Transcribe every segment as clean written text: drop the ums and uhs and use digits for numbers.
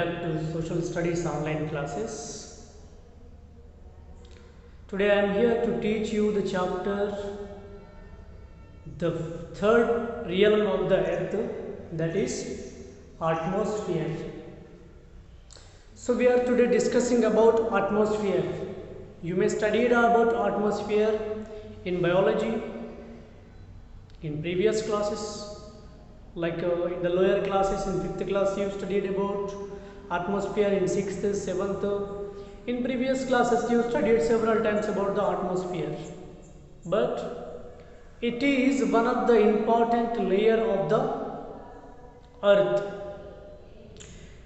back to Social Studies online classes. Today I am here to teach you the chapter, the third realm of the earth, that is atmosphere. So we are today discussing about atmosphere. You may study about atmosphere in biology, in previous classes, like in the lower classes. In 5th class you studied about atmosphere, in 6th, 7th. In previous classes you studied several times about the atmosphere. But it is one of the important layer of the earth.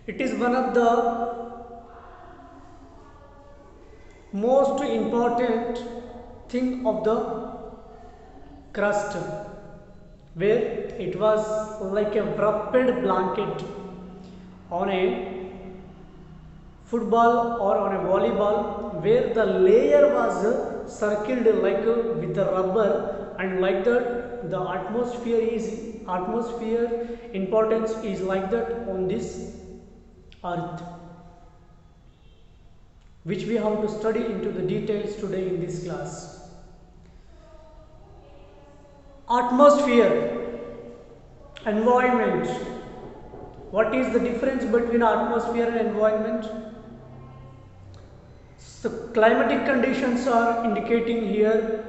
It is one of the most important thing of the crust, where it was like a wrapped blanket on a football or on a volleyball, where the layer was circled like with the rubber, and like that the atmosphere importance is like that on this earth, which we have to study into the details today in this class. Atmosphere, environment. What is the difference between atmosphere and environment? So climatic conditions are indicating here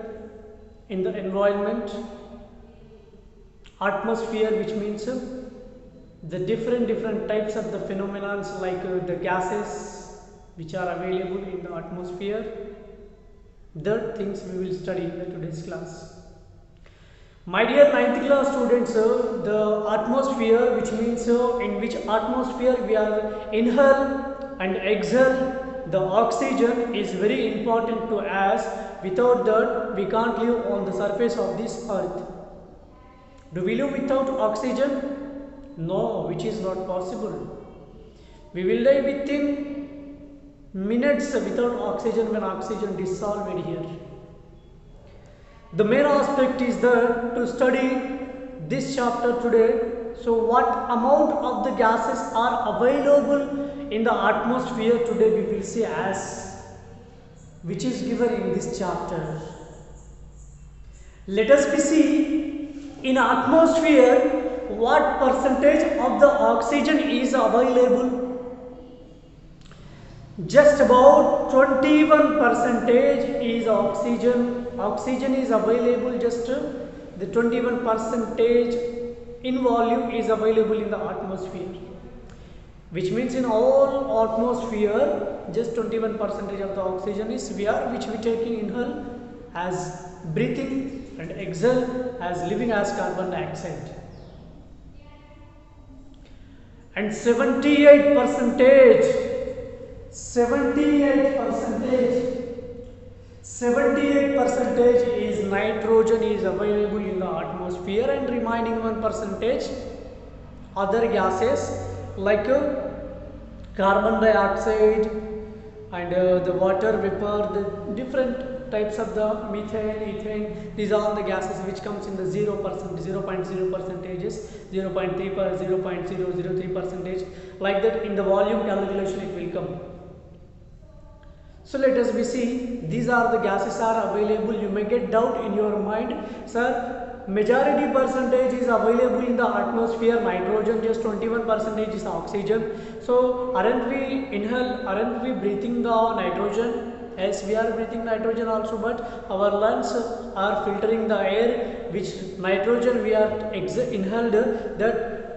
in the environment. Atmosphere, which means the different types of the phenomena, like the gases which are available in the atmosphere. The things we will study in the today's class. My dear 9th class students, the atmosphere, which means in which atmosphere we are inhale and exhale the oxygen, is very important to us. Without that we can't live on the surface of this earth. Do we live without oxygen? No, which is not possible. We will die within minutes without oxygen when oxygen dissolved here. The main aspect is that to study this chapter today. So what amount of the gases are available in the atmosphere today we will see as, which is given in this chapter. Let us see in atmosphere what percentage of the oxygen is available. Just about 21% is oxygen. Oxygen is available, just the 21% in volume is available in the atmosphere, which means in all atmosphere just 21% of the oxygen is which we taking inhale as breathing and exhale as living as carbon dioxide. And 78% is nitrogen is available in the atmosphere, and remaining 1% other gases like carbon dioxide and the water vapor, the different types of the methane, ethane. These are all the gases which comes in the 0%, 0.0 percentages, 0.3 per 0.003 percentage, like that in the volume calculation it will come. So let us see, these are the gases are available. You may get doubt in your mind, sir, majority percentage is available in the atmosphere, nitrogen, just 21% is oxygen. So aren't we breathing the nitrogen? Yes, we are breathing nitrogen also, but our lungs are filtering the air, which nitrogen we are inhaled, that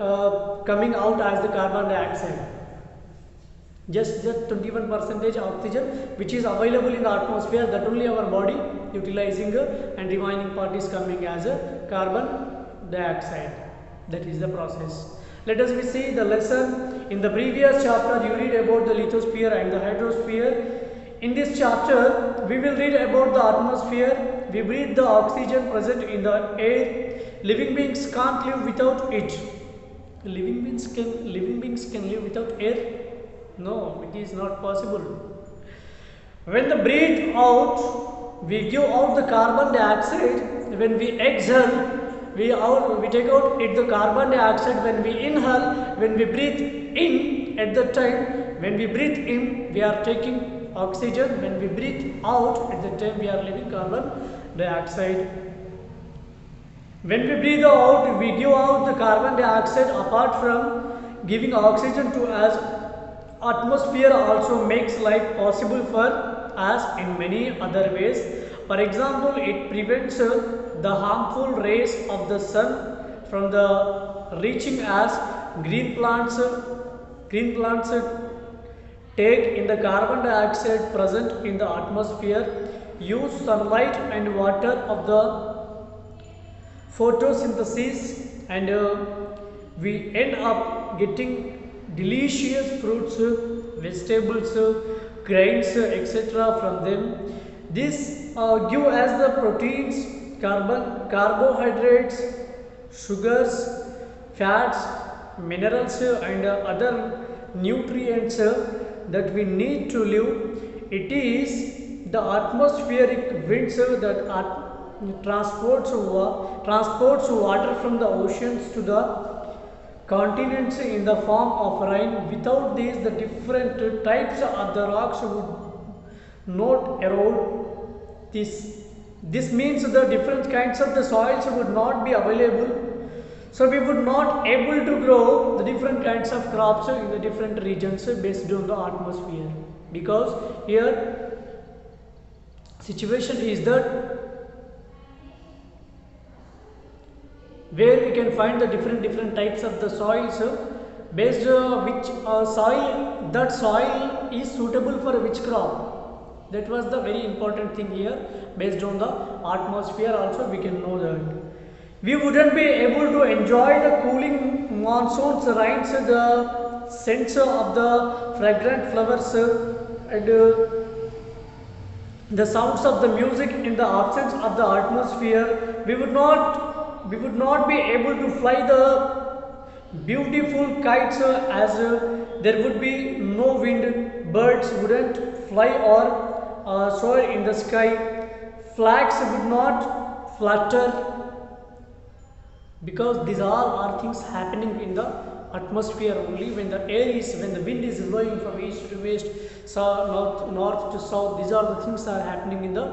coming out as the carbon dioxide. Just 21% oxygen which is available in the atmosphere, that only our body utilizing, and remaining part is coming as a carbon dioxide. That is the process. Let us see the lesson. In the previous chapter you read about the lithosphere and the hydrosphere. In this chapter we will read about the atmosphere. We breathe the oxygen present in the air. Living beings can't live without it. Living beings can live without air? No, it is not possible. When the breathe out, we give out the carbon dioxide. When we exhale, we take out the carbon dioxide. When we inhale, when we breathe in at the time, when we breathe in we are taking oxygen, when we breathe out at the time we are leaving carbon dioxide. When we breathe out, we give out the carbon dioxide. Apart from giving oxygen to us, atmosphere also makes life possible for us in many other ways. For example, it prevents the harmful rays of the sun from the reaching us. Green plants take in the carbon dioxide present in the atmosphere, use sunlight and water of the photosynthesis, and we end up getting delicious fruits, vegetables, grains, etc. from them. This give us the proteins, carbohydrates, sugars, fats, minerals, and other nutrients that we need to live. It is the atmospheric winds that transports water from the oceans to the continents in the form of rain. Without these, the different types of the rocks would not erode. This means the different kinds of the soils would not be available, so we would not able to grow the different kinds of crops in the different regions based on the atmosphere. Because here situation is that where we can find the different types of the soils, based which soil is suitable for which crop. That was the very important thing here. Based on the atmosphere also we can know that we wouldn't be able to enjoy the cooling monsoons, rains, the scents of the fragrant flowers, and the sounds of the music in the absence of the atmosphere. We would not be able to fly the beautiful kites, as there would be no wind, birds wouldn't fly or soar in the sky, flags would not flutter, because these all are things happening in the atmosphere only when the wind is blowing from east to west, north to south. These are the things are happening in the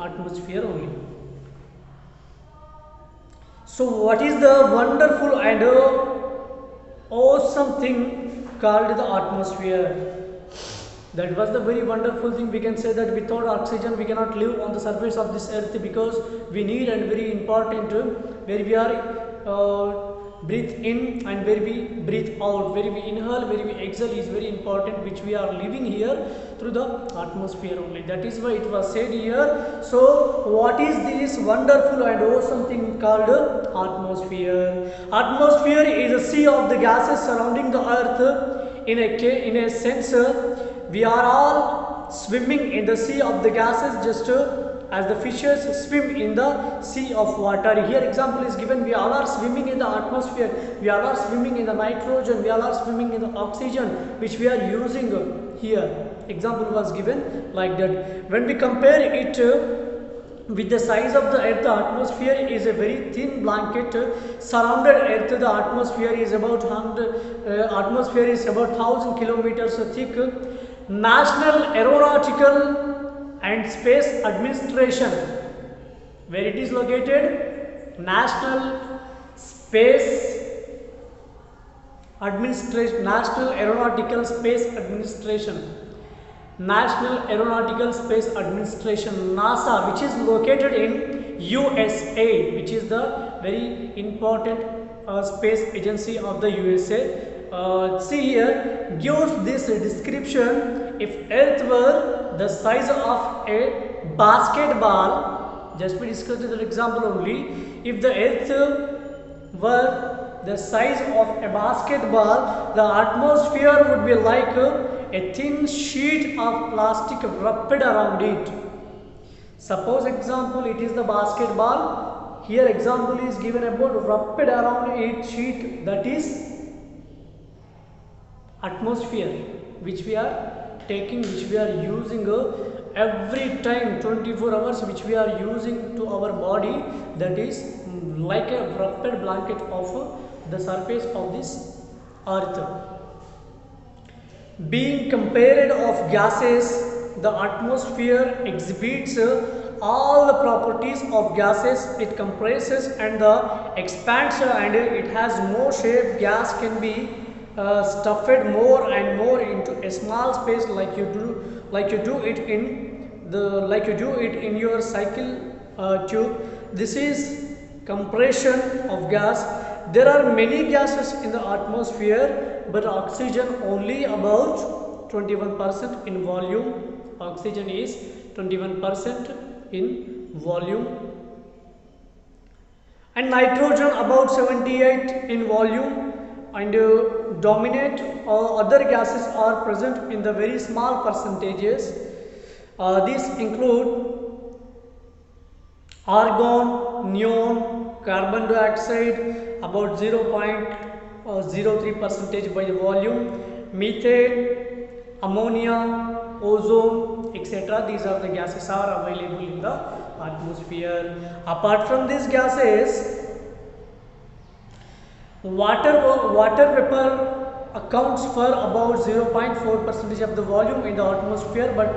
atmosphere only. So what is the wonderful and awesome thing called the atmosphere? That was the very wonderful thing. We can say that without oxygen we cannot live on the surface of this earth, because we need, and very important, where we are breathe in and where we breathe out, where we inhale, where we exhale is very important, which we are living here through the atmosphere only. That is why it was said here. So what is this wonderful and awesome thing called atmosphere? Atmosphere is a sea of the gases surrounding the earth. In a sense, we are all swimming in the sea of the gases, just as the fishes swim in the sea of water. Here example is given. We all are swimming in the atmosphere, we all are swimming in the nitrogen, we all are swimming in the oxygen which we are using here. Example was given like that. When we compare it with the size of the earth, the atmosphere is a very thin blanket surrounded earth. The atmosphere is about 1000 kilometers thick. National Aeronautical and Space Administration, where it is located? National Aeronautical Space Administration. National Aeronautical Space Administration, NASA, which is located in USA, which is the very important space agency of the USA. See here, gives this description. If Earth were the size of a basketball, just we discussed the example only. If the Earth were the size of a basketball, the atmosphere would be like a thin sheet of plastic wrapped around it. Suppose example it is the basketball. Here example is given about wrapped around a sheet, that is atmosphere, which we are taking, which we are using every time, 24 hours, which we are using to our body. That is like a wrapped blanket of the surface of this Earth. Being compared of gases, the atmosphere exhibits all the properties of gases. It compresses and the expands and it has no shape. Gas can be stuffed more and more into a small space like you do it in your cycle tube. This is compression of gas. There are many gases in the atmosphere, but oxygen only about 21% in volume. Oxygen is 21% in volume, and nitrogen about 78 in volume, and dominate other gases are present in the very small percentages. These include argon, neon, carbon dioxide about 0.03 percentage by the volume, methane, ammonia, ozone, etc. These are the gases are available in the atmosphere. Apart from these gases, water vapor accounts for about 0.4 percentage of the volume in the atmosphere, but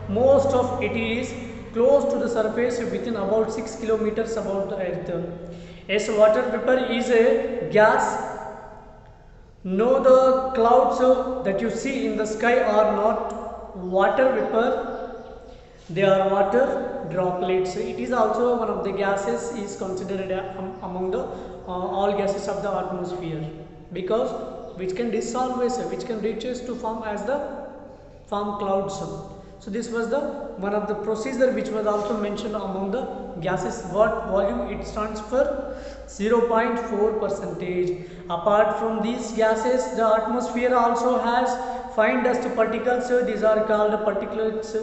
most of it is close to the surface within about 6 kilometers above the earth. As water vapor is a gas, no, the clouds that you see in the sky are not water vapor, they are water droplets. It is also one of the gases is considered among the all gases of the atmosphere, because which can dissolve, which can reaches to form as the form clouds. So this was the one of the procedure which was also mentioned among the gases. What volume it stands for? 0.4 percentage. Apart from these gases, the atmosphere also has fine dust particles. These are called particulates.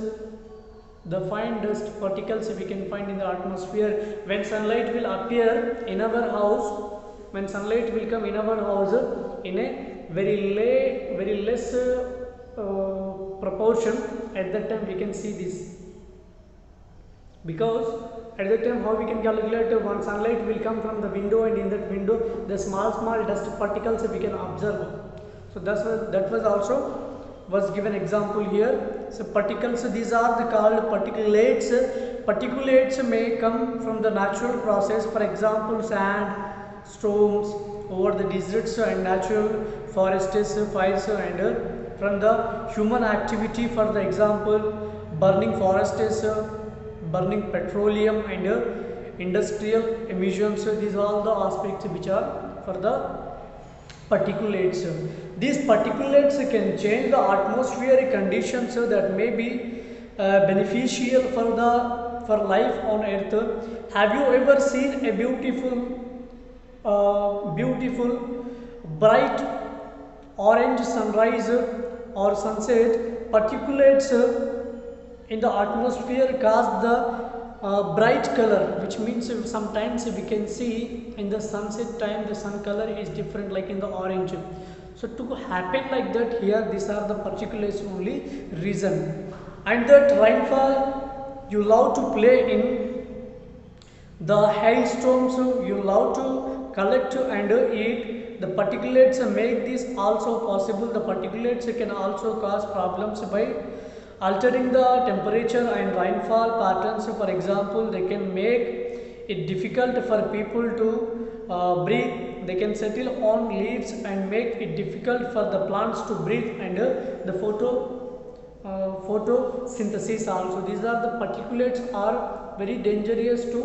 The fine dust particles we can find in the atmosphere. When sunlight will appear in our house, when sunlight will come in our house in a very less proportion, at that time we can see this, because at that time how we can calculate one sunlight will come from the window, and in that window the small dust particles we can observe. So that was also was given example here. So particles, these are the called particulates. Particulates may come from the natural process, for example sand, storms over the deserts and natural forests, fires, and from the human activity, for the example burning forests, burning petroleum, and industrial emissions. These are all the aspects which are for the particulates. These particulates can change the atmospheric conditions that may be beneficial for life on earth. Have you ever seen a beautiful bright orange sunrise or sunset? Particulates in the atmosphere cause the bright color, which means sometimes we can see in the sunset time the sun color is different, like in the orange. So to happen like that, here these are the particulates only reason. And that rainfall, you love to play in the hailstorms, you love to collect and eat. The particulates make this also possible. The particulates can also cause problems by altering the temperature and rainfall patterns. For example, they can make it difficult for people to breathe. They can settle on leaves and make it difficult for the plants to breathe, and the photosynthesis also. These are the particulates are very dangerous to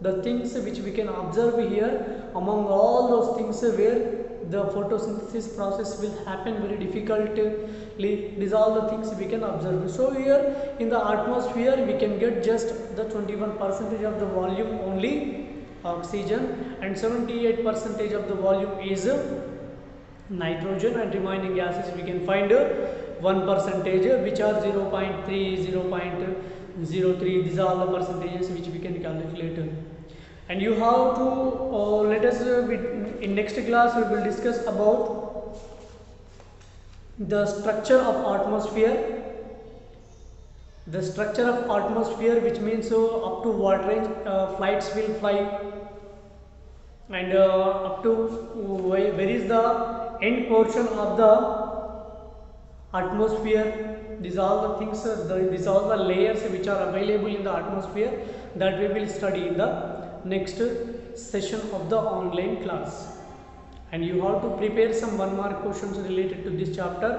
the things which we can observe here. Among all those things where the photosynthesis process will happen very difficultly, these are all the things we can observe. So here in the atmosphere we can get just the 21% of the volume only oxygen, and 78% of the volume is nitrogen, and remaining gases we can find 1%, which are 0.3, 0.03. These are all the percentages which we can calculate. And you have to let us in next class we will discuss about the structure of atmosphere. The structure of atmosphere, which means up to what range flights will fly, and up to where is the end portion of the atmosphere. These are the things, these are the layers which are available in the atmosphere that we will study in the next session of the online class. And you have to prepare some 1 mark questions related to this chapter,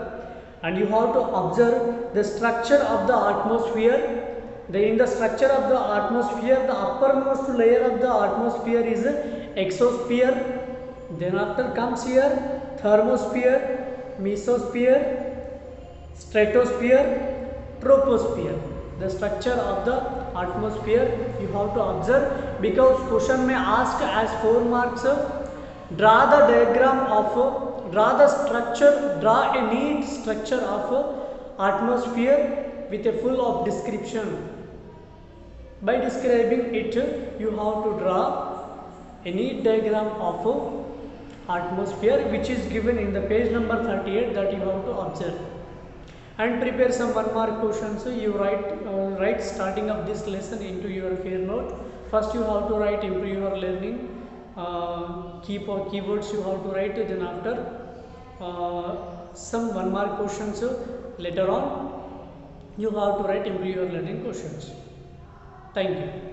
and you have to observe the structure of the atmosphere. In the structure of the atmosphere, the uppermost layer of the atmosphere is exosphere. Then after comes here thermosphere, mesosphere, stratosphere, troposphere. The structure of the atmosphere you have to observe, because question may ask as 4 marks. Draw the diagram of, draw a neat structure of atmosphere with a full of description. By describing it, you have to draw a neat diagram of atmosphere, which is given in the page number 38 that you have to observe. And prepare some 1 mark questions. You write starting of this lesson into your fair note. First you have to write improve your learning, keywords you have to write. Then after some 1 mark questions later on you have to write improve your learning questions. Thank you.